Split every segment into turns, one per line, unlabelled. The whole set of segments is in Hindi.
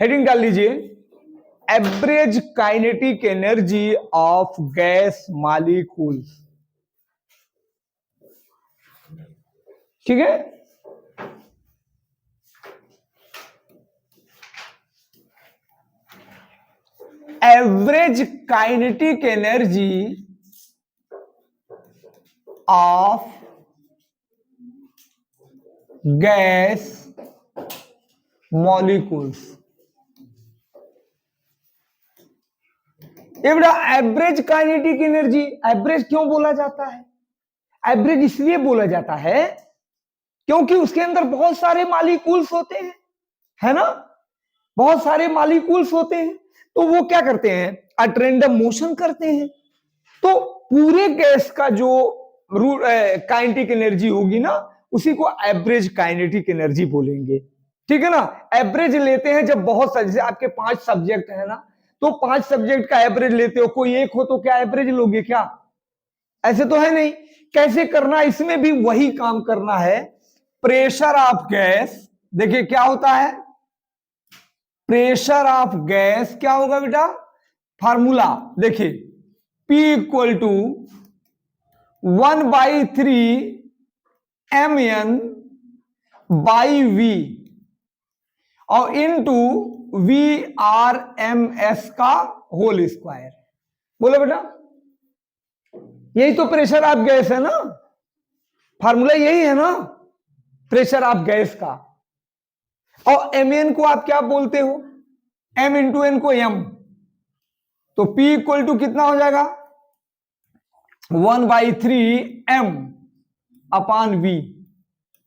हेडिंग डाल लीजिए, average kinetic energy of gas molecules. ठीक है, average kinetic energy of gas molecules. ये बेटा एवरेज काइनेटिक एनर्जी, एवरेज क्यों बोला जाता है? एवरेज इसलिए बोला जाता है क्योंकि उसके अंदर बहुत सारे मॉलिक्यूल्स होते हैं, है ना, बहुत सारे मॉलिक्यूल्स होते हैं। तो वो क्या करते हैं, एट रैंडम मोशन करते हैं। तो पूरे गैस का जो काइनेटिक एनर्जी होगी ना, उसी को एवरेज काइनेटिक एनर्जी बोलेंगे। ठीक है ना, एवरेज लेते हैं जब बहुत सारे, जैसे आपके 5 सब्जेक्ट है ना, तो 5 सब्जेक्ट का एवरेज लेते हो, कोई एक हो तो क्या एवरेज लोगे क्या? ऐसे तो है नहीं। कैसे करना, इसमें भी वही काम करना है। प्रेशर ऑफ गैस, देखिए क्या होता है, प्रेशर ऑफ गैस क्या होगा बेटा, फार्मूला देखिए, P equal to 1/3 mn by V और इनटू VRMS का होल स्क्वायर। बोलो बेटा, यही तो प्रेशर ऑफ गैस है ना, फार्मूला यही है ना प्रेशर ऑफ गैस का। और mn को आप क्या बोलते हो, m इंटू एन को m, तो P इक्वल टू कितना हो जाएगा, 1/3 m अपान V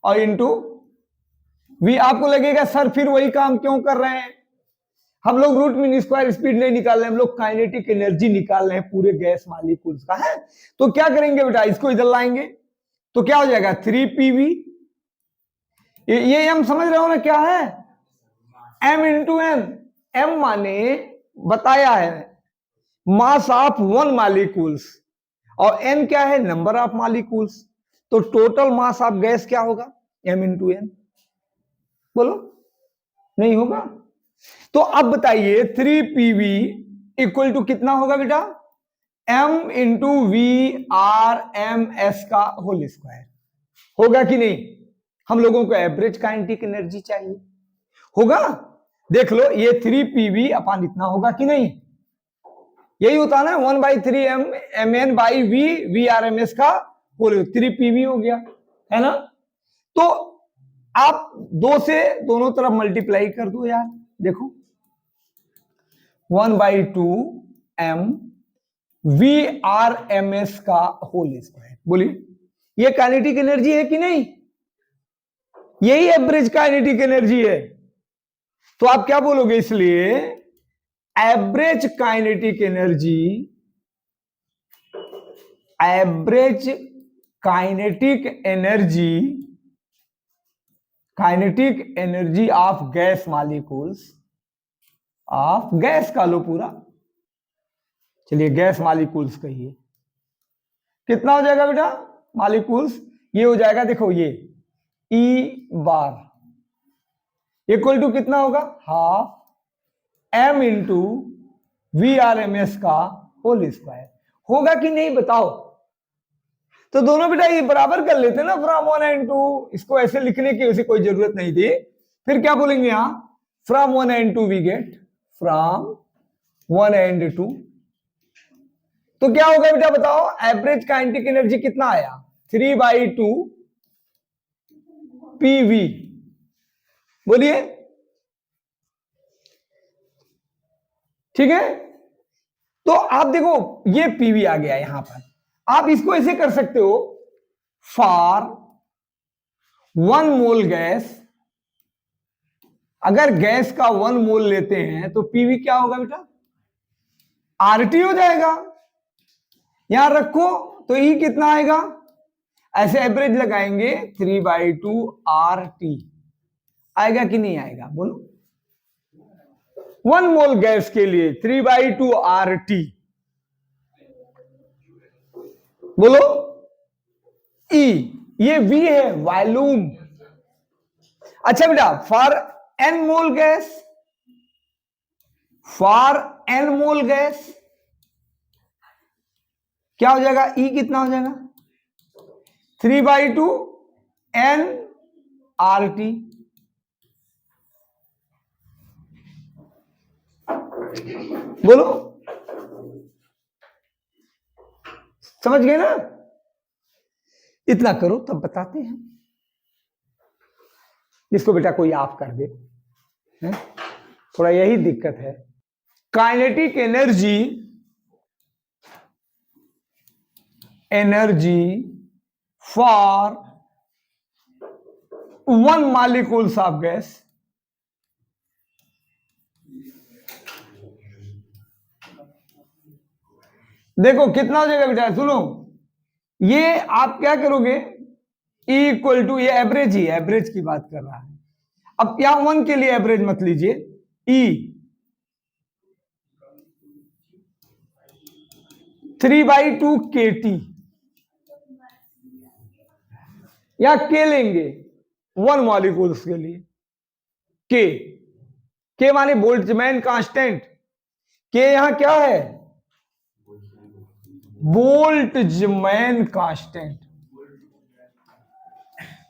और इंटू V। आपको लगेगा सर फिर वही काम क्यों कर रहे हैं, हम लोग रूट मीन स्क्वायर स्पीड नहीं निकाल रहे हैं, हम लोग काइनेटिक एनर्जी निकाल रहे हैं पूरे गैस मॉलिक्यूल्स का है। तो क्या करेंगे बेटा, इसको इधर लाएंगे तो क्या हो जाएगा 3PV। ये हम समझ रहे हो ना क्या है, m इंटू एन, m माने बताया है मास ऑफ वन मॉलिक्यूल्स और n क्या है, नंबर ऑफ मॉलिक्यूल्स। तो टोटल मास ऑफ गैस क्या होगा, m इंटू एन। बोलो, नहीं होगा। तो अब बताइए 3PV इक्वल टू कितना होगा बेटा, m इंटू VRMS का होल स्क्वायर। होगा कि नहीं? हम लोगों को एवरेज काइनेटिक एनर्जी चाहिए, होगा। देख लो ये 3PV अपान इतना होगा कि नहीं, यही होता ना 1/3 mn बाई V VRMS का होल, 3PV हो गया, है ना। तो आप 2 से दोनों तरफ मल्टीप्लाई कर दो यार, देखो 1/2 m VRMS का होल स्क्वायर। बोलिए ये काइनेटिक एनर्जी है कि नहीं, यही एवरेज काइनेटिक एनर्जी है। तो आप क्या बोलोगे, इसलिए average kinetic energy, average kinetic energy, kinetic energy of gas molecules, of gas का लो पूरा, चलिए गैस मॉलिक्यूल्स कहिए, कितना हो जाएगा बेटा मॉलिक्यूल्स, ये हो जाएगा देखो ये E बार इक्वल टू कितना होगा, हाफ m इंटू VRMS का होल स्क्वायर। होगा कि नहीं बताओ? तो दोनों बेटा ये बराबर कर लेते ना, फ्रॉम 1 एंड 2, इसको ऐसे लिखने की वैसे कोई जरूरत नहीं थी। फिर क्या बोलेंगे यहां, from 1 and 2 we get, from 1 and 2। तो क्या होगा बेटा बताओ, एवरेज काइनेटिक एनर्जी कितना आया, 3/2 PV। बोलिए, ठीक है। तो आप देखो ये PV आ गया यहां पर, आप इसको ऐसे कर सकते हो, फॉर 1 मोल गैस, अगर गैस का 1 मोल लेते हैं तो PV क्या होगा बेटा, RT हो जाएगा। यहां रखो तो E कितना आएगा, ऐसे एवरेज लगाएंगे 3/2 RT आएगा कि नहीं आएगा, बोलो 1 मोल गैस के लिए 3/2 RT, बोलो E, ये V है वॉल्यूम। अच्छा बेटा for n mole gas, for N mole gas क्या हो जाएगा, ई कितना हो जाएगा 3/2 एन आर टी। बोलो, समझ गए ना? इतना करो तब बताते हैं। इसको बेटा कोई आप कर दे है? थोड़ा यही दिक्कत है। Kinetic energy for 1 molecules of gas, देखो कितना हो जाएगा बेटा, सुनो, ये आप क्या करोगे, इक्वल टू, ये एवरेज ही, एवरेज की बात कर रहा है। अब यहां 1 के लिए एवरेज मत लीजिए, ई 3/2 KT, या के लेंगे 1 मॉलिक्यूल्स के लिए, के माने बोल्ट्जमैन कांस्टेंट, के यहां क्या है, बोल्ट्जमैन कांस्टेंट,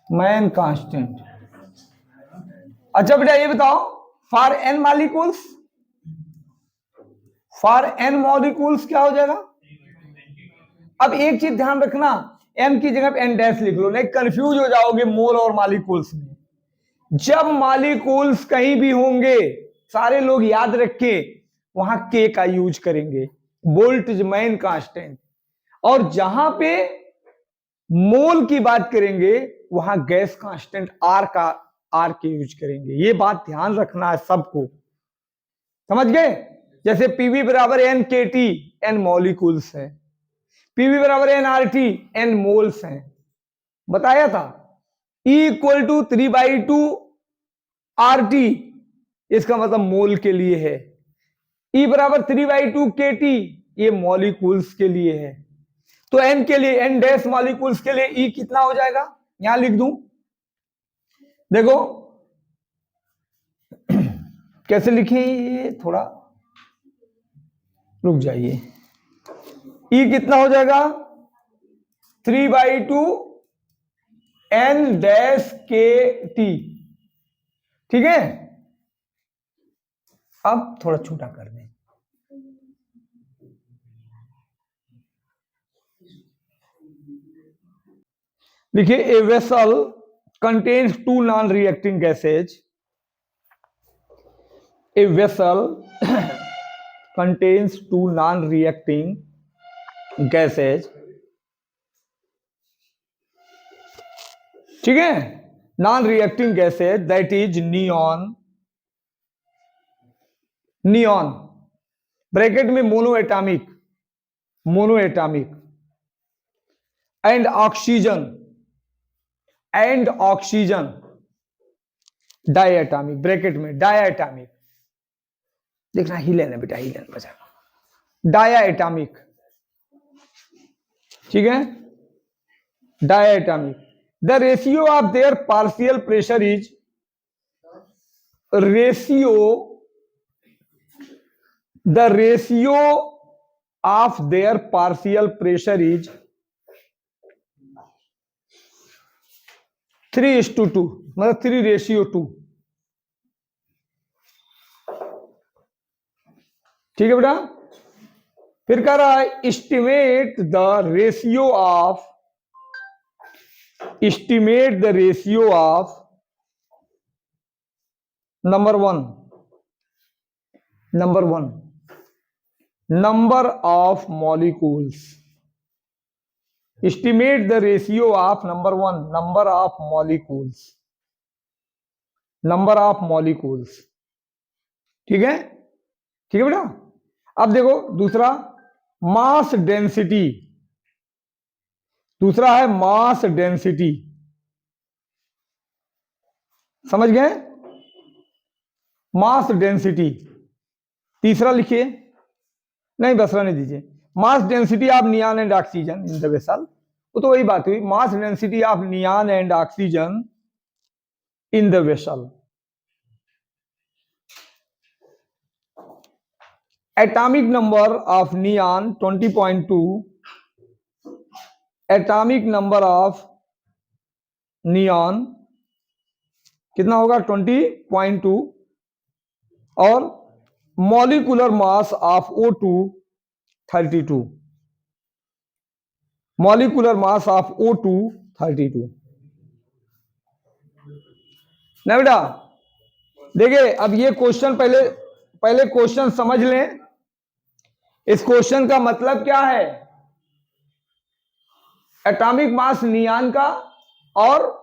मैन कांस्टेंट। अच्छा बेटा ये बताओ, for N molecules, for N molecules क्या हो जाएगा। अब एक चीज ध्यान रखना, एम की जगह पे एन डैश लिख लो, नहीं कंफ्यूज हो जाओगे मोल और मॉलिक्यूल्स में। जब मॉलिक्यूल्स कहीं भी होंगे, सारे लोग याद रखें, वहां के का यूज करेंगे, बोल्ट्जमैन कांस्टेंट। और जहां पे मोल की बात करेंगे, वहां गैस कांस्टेंट आर के यूज करेंगे। ये बात ध्यान रखना है सबको, समझ गए? जैसे पीवी बराबर N K T, N molecules है, पीवी बराबर N R T, N moles हैं, बताया था। E equal to 3/2 R T, इसका मतलब मोल के लिए है। E बराबर 3/2 के टी, ये मॉलिक्यूल्स के लिए है। तो एन के लिए, एन डैश मॉलिक्यूल्स के लिए E कितना हो जाएगा, यहां लिख दूं, देखो कैसे लिखें, ये थोड़ा रुक जाइए। E कितना हो जाएगा 3/2 एन डैश के टी, ठीक है। अब थोड़ा छोटा कर दें, देखिए, a vessel contains 2 non reacting gases, a vessel contains 2 non-reacting gases, ठीक है, non reacting gases, that is neon, neon bracket में mono atomic, and oxygen, diatomic, bracket में डायएटॉमिक, देखना ही लेना बेटा, ही लेना बचा, डायएटॉमिक, ठीक है, diatomic. The ratio of their partial pressure is, the ratio of their partial pressure is 3:2, मतलब 3:2, ठीक है बेटा। फिर कह रहा है estimate the ratio of number one number of molecules, estimate the ratio of number one number of molecules, ठीक है बेटा। अब देखो दूसरा, मास डेंसिटी, दूसरा है मास डेंसिटी, समझ गए, मास डेंसिटी। तीसरा लिखिए, नहीं बस रहने दीजिए, mass density of neon and oxygen in the vessel, तो वही बात हुई, mass density of neon and oxygen in the vessel. Atomic number of neon 20.2, atomic number of neon कितना होगा 20.2, और molecular mass of O2 32, molecular mass of O2 32। ना बेटा, देखिए अब ये क्वेश्चन पहले क्वेश्चन समझ लें। इस क्वेश्चन का मतलब क्या है, एटॉमिक मास नियॉन का और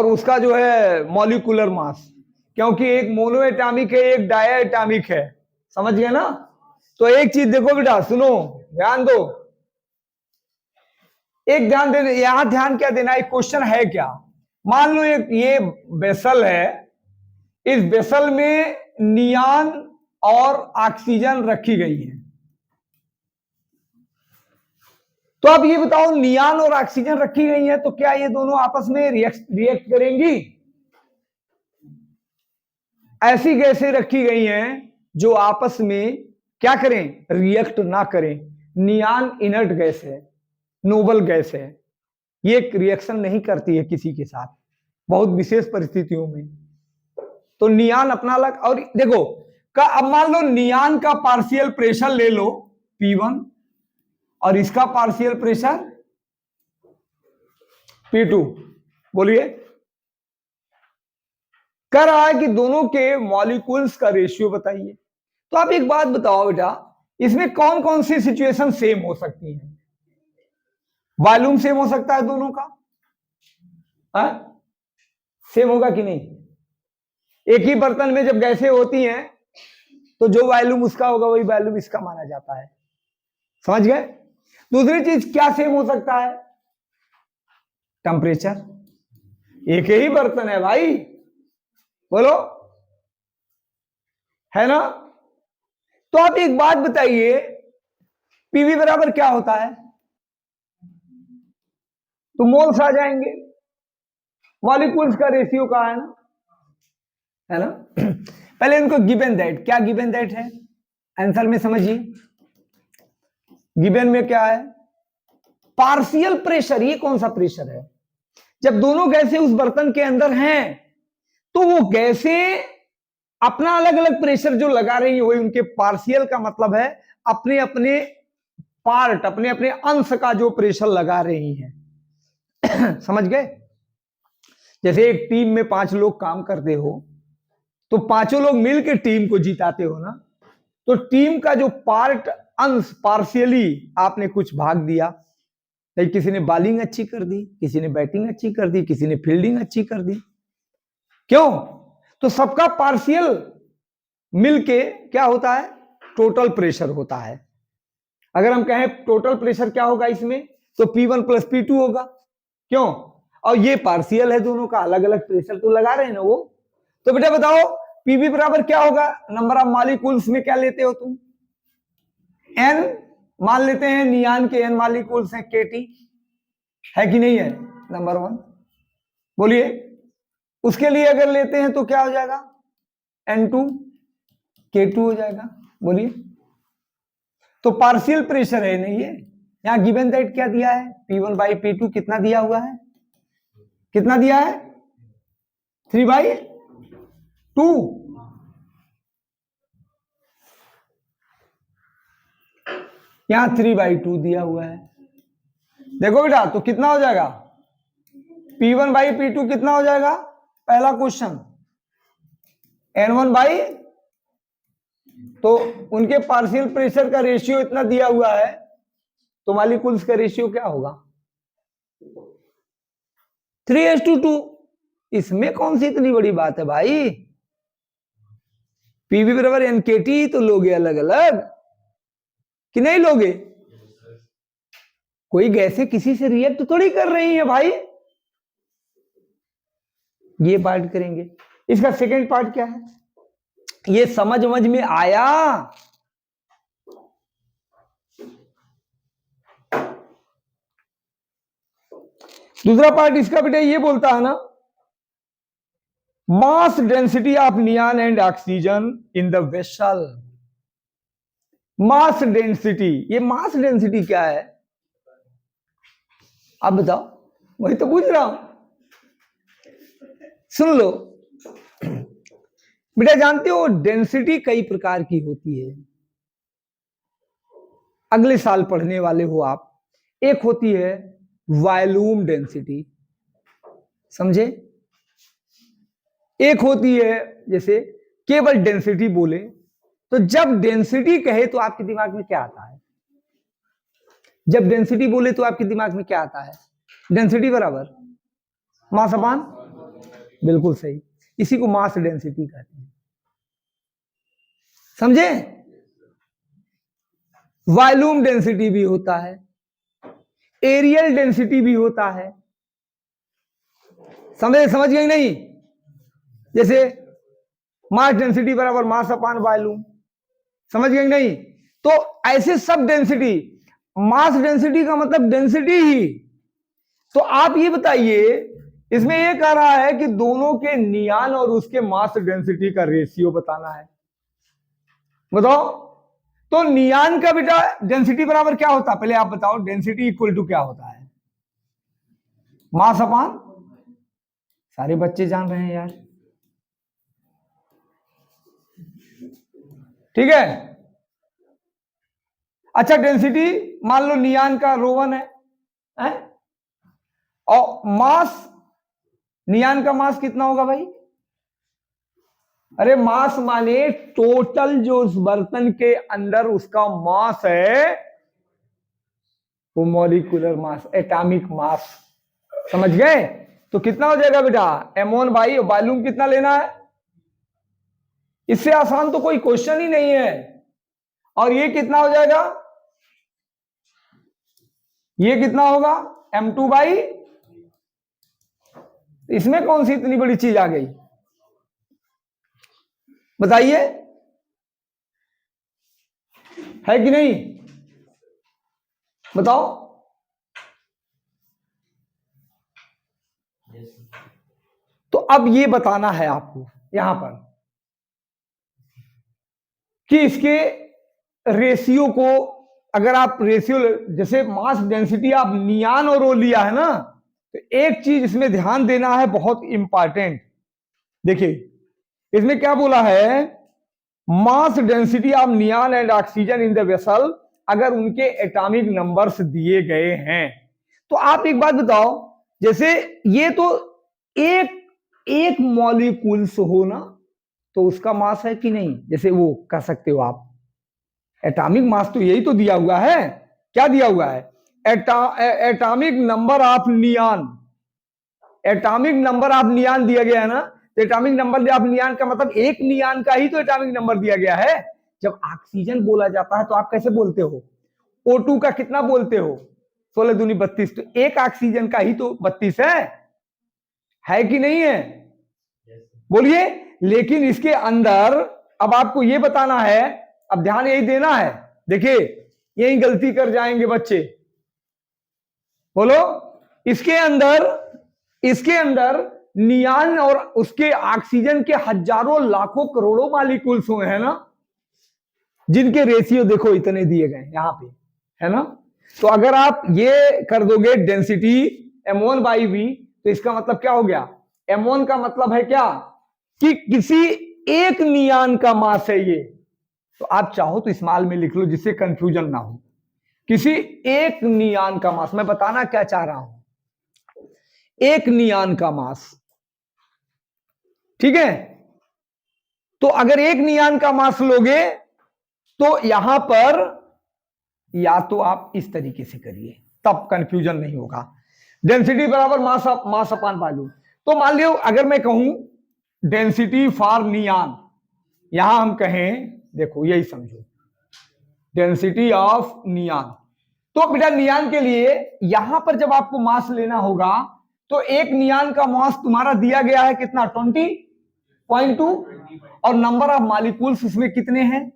उसका जो है मॉलिक्यूलर मास, क्योंकि एक मोनो एटॉमिक है, एक डाया एटॉमिक है, समझ गए ना। तो एक चीज देखो बेटा, सुनो, ध्यान दो, एक ध्यान देना, यहां ध्यान क्या देना, एक क्वेश्चन है क्या, मान लो एक ये वेसल है, इस वेसल में नियॉन और ऑक्सीजन रखी गई है। तो अब ये बताओ, नियॉन और ऑक्सीजन रखी गई है, तो क्या ये दोनों आपस में रिएक्ट करेंगी? ऐसी गैसें रखी गई हैं जो आपस में क्या करें, रिएक्ट ना करें। नियॉन इनर्ट गैस है, नोबल गैस है, ये रिएक्शन नहीं करती है किसी के साथ, बहुत विशेष परिस्थितियों में। तो नियॉन अपना अलग, और देखो अब मान लो नियॉन का पार्शियल प्रेशर ले लो P1 और इसका पार्शियल प्रेशर P2, बोलिए, कह रहा है कि दोनों के मॉलिक्यूल्स का रेशियो बताइए। तो आप एक बात बताओ बेटा, इसमें कौन कौन सी सिचुएशन सेम हो सकती है? वॉल्यूम सेम हो सकता है दोनों का, सेम होगा कि नहीं? एक ही बर्तन में जब गैसें होती हैं तो जो वॉल्यूम उसका होगा वही वॉल्यूम इसका माना जाता है, समझ गए। दूसरी चीज क्या सेम हो सकता है? टेम्परेचर, एक ही बर्तन है भाई, बोलो, है ना। तो आप एक बात बताइए, पीवी बराबर क्या होता है? तो मोल्स आ जाएंगे, मॉलिक्यूल्स का रेशियो कहा है ना। पहले इनको गिवन दैट, क्या गिवन दैट है आंसर में समझिए। गिवन में क्या है? Partial pressure. ये कौन सा प्रेशर है? जब दोनों गैसें उस बर्तन के अंदर हैं तो वो गैसें अपना अलग अलग प्रेशर जो लगा रही है वही उनके पार्शियल का मतलब है अपने अपने पार्ट, अपने अपने अंश का जो प्रेशर लगा रही हैं। समझ गए। जैसे एक टीम में 5 लोग काम करते हो तो पांचों लोग मिलकर टीम को जिताते हो ना। तो टीम का जो पार्ट अंश, पार्शियली आपने कुछ भाग दिया, किसी ने बॉलिंग अच्छी कर दी, किसी ने बैटिंग अच्छी कर दी, किसी ने फील्डिंग अच्छी कर दी, क्यों? तो सबका पार्शियल मिलके क्या होता है? टोटल प्रेशर होता है। अगर हम कहें टोटल प्रेशर क्या होगा इसमें, तो P1 प्लस P2 होगा, क्यों? और ये पार्शियल है, दोनों का अलग अलग प्रेशर तो लगा रहे हैं ना वो। तो बेटा बताओ पीवी बराबर क्या होगा? नंबर ऑफ मॉलिक्यूल्स में क्या लेते हो तुम? एन मान लेते हैं, नियॉन के एन मॉलिक्यूल्स हैं, KT है कि नहीं है? नंबर 1, बोलिए। उसके लिए अगर लेते हैं तो क्या हो जाएगा? N2 K2 हो जाएगा, बोलिए। तो पार्शियल प्रेशर है नहीं ये। यहां गिवन दैट क्या दिया है? P1 बाई P2 कितना दिया हुआ है? कितना दिया है? 3/2। यहां 3/2 दिया हुआ है। देखो बेटा, तो कितना हो जाएगा? P1 बाई P2 कितना हो जाएगा? पहला क्वेश्चन N1 बाई, तो उनके पार्शियल प्रेशर का रेशियो इतना दिया हुआ है, तो मॉलिक्यूल्स का रेशियो क्या होगा? 3:2। इसमें कौन सी इतनी बड़ी बात है भाई? पीवी बराबर NKT तो लोगे अलग अलग कि नहीं लोगे? कोई गैसें किसी से रिएक्ट थोड़ी कर रही है भाई। ये पार्ट करेंगे। इसका सेकंड पार्ट क्या है? ये समझ में आया? दूसरा पार्ट इसका बेटा ये बोलता है ना, mass density of neon and oxygen in the vessel. Mass density, ये मास डेंसिटी क्या है आप बताओ, वही तो पूछ रहा हूं। सुन लो बेटा, जानते हो डेंसिटी कई प्रकार की होती है, अगले साल पढ़ने वाले हो आप। एक होती है वॉल्यूम डेंसिटी, समझे? एक होती है जैसे केवल डेंसिटी बोले, तो जब डेंसिटी कहे तो आपके दिमाग में क्या आता है? जब डेंसिटी बोले तो आपके दिमाग में क्या आता है? डेंसिटी बराबर मास अपान, बिल्कुल सही, इसी को मास डेंसिटी कहते हैं, समझे? वॉल्यूम डेंसिटी भी होता है, एरियल डेंसिटी भी होता है, समझ गए नहीं? जैसे मास डेंसिटी बराबर मास अपान वॉल्यूम, समझ गए नहीं? तो ऐसे सब डेंसिटी, मास डेंसिटी का मतलब डेंसिटी ही। तो आप ये बताइए, इसमें ये कह रहा है कि दोनों के नियॉन और उसके मास डेंसिटी का रेशियो बताना है, बताओ। तो नियॉन का बेटा डेंसिटी बराबर क्या होता है, पहले आप बताओ, डेंसिटी इक्वल टू क्या होता है? मास अपान, सारे बच्चे जान रहे हैं यार, ठीक है। अच्छा, डेंसिटी मान लो नियॉन का ρ1 है? और मास, नियॉन का मास कितना होगा भाई? अरे मास माने टोटल जो उस बर्तन के अंदर उसका मास है, वो मॉलिक्यूलर मास, एटॉमिक मास, समझ गए? तो कितना हो जाएगा बेटा? m1 बाई वॉल्यूम कितना लेना है, इससे आसान तो कोई क्वेश्चन ही नहीं है। और ये कितना हो जाएगा? ये कितना होगा? m2 बाई, इसमें कौन सी इतनी बड़ी चीज आ गई बताइए, है कि नहीं? बताओ। तो अब ये बताना है आपको यहां पर कि इसके रेशियो को, अगर आप रेशियो, जैसे मास डेंसिटी आप नियॉन और वो लिया है ना, तो एक चीज इसमें ध्यान देना है बहुत इंपॉर्टेंट। देखिए इसमें क्या बोला है, mass density of neon and oxygen in the vessel, अगर उनके एटॉमिक नंबर्स दिए गए हैं। तो आप एक बात बताओ, जैसे ये तो एक एक मॉलिक्यूल्स हो ना, तो उसका मास है कि नहीं? जैसे वो कह सकते हो आप, एटॉमिक मास तो यही तो दिया हुआ है, क्या दिया हुआ है? Atomic number of neon, atomic number of neon दिया गया है ना। तो एटॉमिक नंबर ऑफ नियॉन का मतलब एक नियॉन का ही तो एटॉमिक नंबर दिया गया है। जब ऑक्सीजन बोला जाता है तो आप कैसे बोलते हो? O2 का कितना बोलते हो? 16 दूनी 32, तो एक ऑक्सीजन का ही तो 32 है कि नहीं है? बोलिए। लेकिन इसके अंदर अब आपको यह बताना है, अब ध्यान यही देना है। देखिए यही गलती कर जाएंगे बच्चे, बोलो। इसके अंदर नियॉन और उसके ऑक्सीजन के हजारों लाखों करोड़ों मॉलिक्यूल्स हुए हैं ना, जिनके रेशियो देखो इतने दिए गए यहां पे, है ना। तो अगर आप ये कर दोगे डेंसिटी m1 बाई वी, तो इसका मतलब क्या हो गया? m1 का मतलब है क्या कि किसी एक नियॉन का मास है ये। तो आप चाहो तो स्मॉल में लिख लो जिससे कंफ्यूजन ना हो। किसी एक नियॉन का मास, मैं बताना क्या चाह रहा हूं, एक नियॉन का मास, ठीक है। तो अगर एक नियॉन का मास लोगे तो यहां पर या तो आप इस तरीके से करिए, तब कंफ्यूजन नहीं होगा। डेंसिटी बराबर मास अपान वॉल्यूम। तो मान लियो अगर मैं कहूं डेंसिटी फॉर नियॉन, यहां हम कहें, देखो यही समझो, डेंसिटी ऑफ नियॉन। तो बेटा नियॉन के लिए यहां पर जब आपको मास लेना होगा, तो एक नियॉन का मास तुम्हारा दिया गया है कितना? 20.2, और नंबर ऑफ मॉलिक्यूल्स इसमें कितने हैं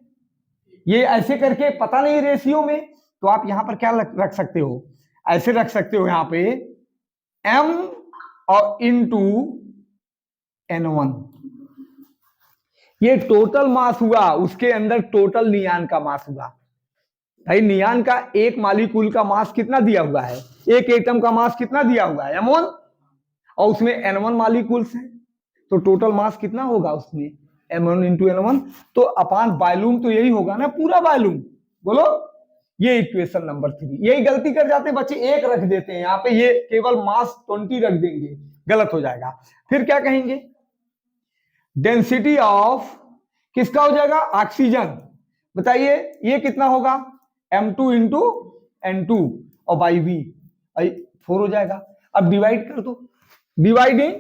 ये ऐसे करके पता नहीं रेशियो में, तो आप यहां पर क्या रख सकते हो? ऐसे रख सकते हो यहां पे m और इनटू N1। ये टोटल मास हुआ, उसके अंदर टोटल नियान का मास हुआ। भाई नियान का एक मालिक्यूल का मास कितना दिया हुआ है, एक एटम का मास कितना दिया हुआ है M1, और उसमें N1 मालिक्यूल्स हैं, तो टोटल मास कितना होगा उसमें M1 इंटू N1। तो अपान वॉल्यूम तो यही होगा ना, पूरा वॉल्यूम। बोलो, ये इक्वेशन नंबर 3। यही गलती कर जाते हैं बच्चे, एक रख देते हैं यहाँ पे, ये केवल मास 20 रख देंगे, गलत हो जाएगा। फिर क्या कहेंगे, डेंसिटी ऑफ किसका हो जाएगा, ऑक्सीजन। बताइए ये कितना होगा, M2 इंटू N2 और बाई V 4 हो जाएगा। अब डिवाइड कर दो, डिवाइडिंग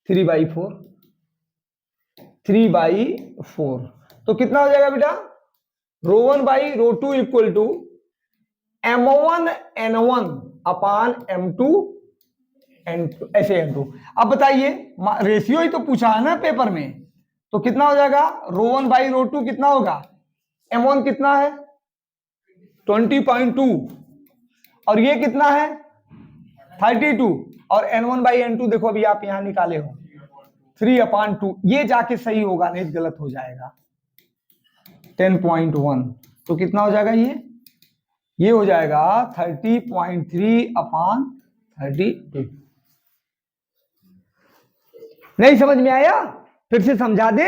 3/4, 3/4, तो कितना हो जाएगा बेटा, ρ1/ρ2 equal to M1N1 upon M2 N2, ऐसे N2। अब बताइए, रेशियो ही तो पूछा है ना पेपर में, तो कितना हो जाएगा, ρ1/ρ2 कितना होगा, M1 कितना है 20.2 और ये कितना है 32, और N1/N2 देखो अभी आप यहां निकाले हो 3/2, ये जाके सही होगा, नहीं गलत हो जाएगा 10.1। तो कितना हो जाएगा, ये हो जाएगा 30.3/32। नहीं समझ में आया, फिर से समझा दे,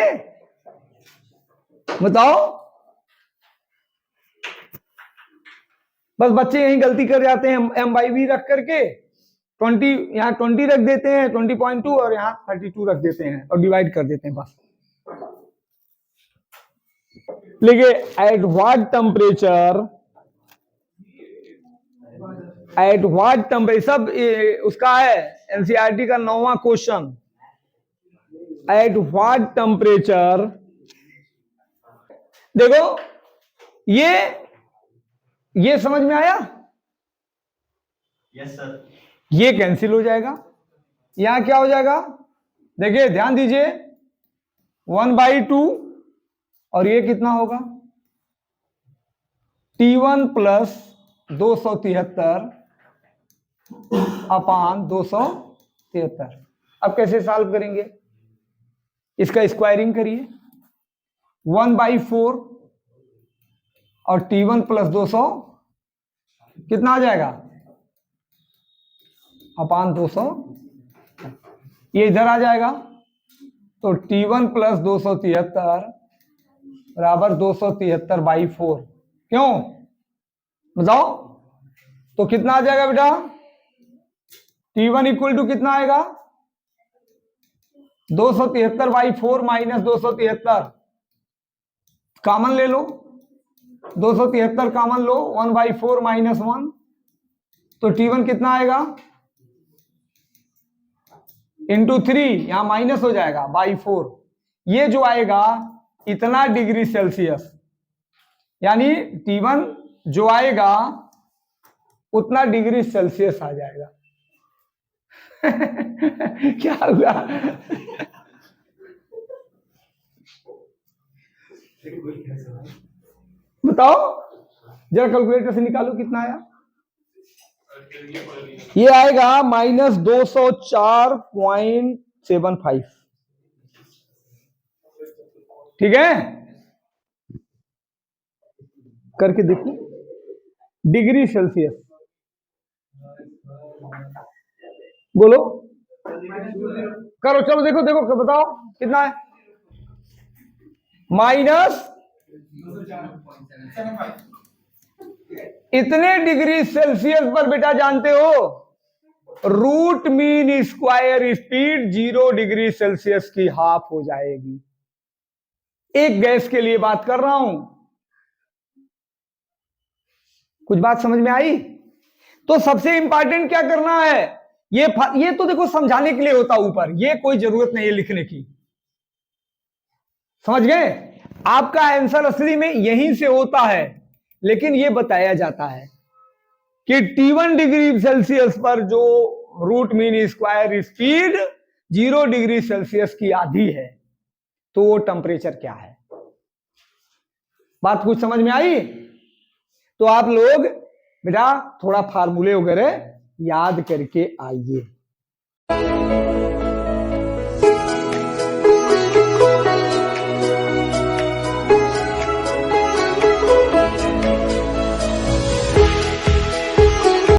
बताओ। बस बच्चे यही गलती कर जाते हैं, M/V रख करके 20, यहाँ 20 रख देते हैं 20.2 और यहाँ 32 रख देते हैं और डिवाइड कर देते हैं बस। लिखिए at what temperature, at what temperature, सब उसका है एनसीईआरटी का 9वां क्वेश्चन। एट व्हाट टेम्परेचर, देखो ये समझ में आया,
यस सर।
ये कैंसिल हो जाएगा, यहां क्या हो जाएगा, देखिए ध्यान दीजिए 1/2 और ये कितना होगा T1 प्लस 273 अपान 273। अब कैसे सॉल्व करेंगे, इसका स्क्वायरिंग करिए, 1/4 और T1 प्लस 200 कितना आ जाएगा अपान 200, ये इधर आ जाएगा, तो T1 प्लस 273 बराबर 273/4। क्यों बताओ, तो कितना आ जाएगा बेटा, T1 इक्वल टू कितना आएगा 273/4 माइनस 273, कॉमन ले लो, 273 कॉमन लो, 1/4 माइनस 1, तो T1 कितना आएगा इंटू 3, यहां माइनस हो जाएगा /4, ये जो आएगा इतना डिग्री सेल्सियस, यानी T1 जो आएगा उतना डिग्री सेल्सियस आ जाएगा। क्या हुआ बताओ, जरा कैलकुलेटर से निकालो कितना आया, ये आएगा -204.75। ठीक है, करके देखो डिग्री सेल्सियस, बोलो करो, चलो देखो देखो बताओ कितना है, माइनस इतने डिग्री सेल्सियस पर बेटा जानते हो root mean square speed 0 degree Celsius की हाफ हो जाएगी। एक गैस के लिए बात कर रहा हूं, कुछ बात समझ में आई? तो सबसे इंपॉर्टेंट क्या करना है, ये तो देखो समझाने के लिए होता ऊपर, ये कोई जरूरत नहीं है लिखने की, समझ गए? आपका आंसर असली में यहीं से होता है, लेकिन ये बताया जाता है कि T1 डिग्री सेल्सियस पर जो root mean square speed 0 degree Celsius की आधी है, तो वो टेम्परेचर क्या है। बात कुछ समझ में आई? तो आप लोग बेटा थोड़ा फार्मूले वगैरह याद करके आइए।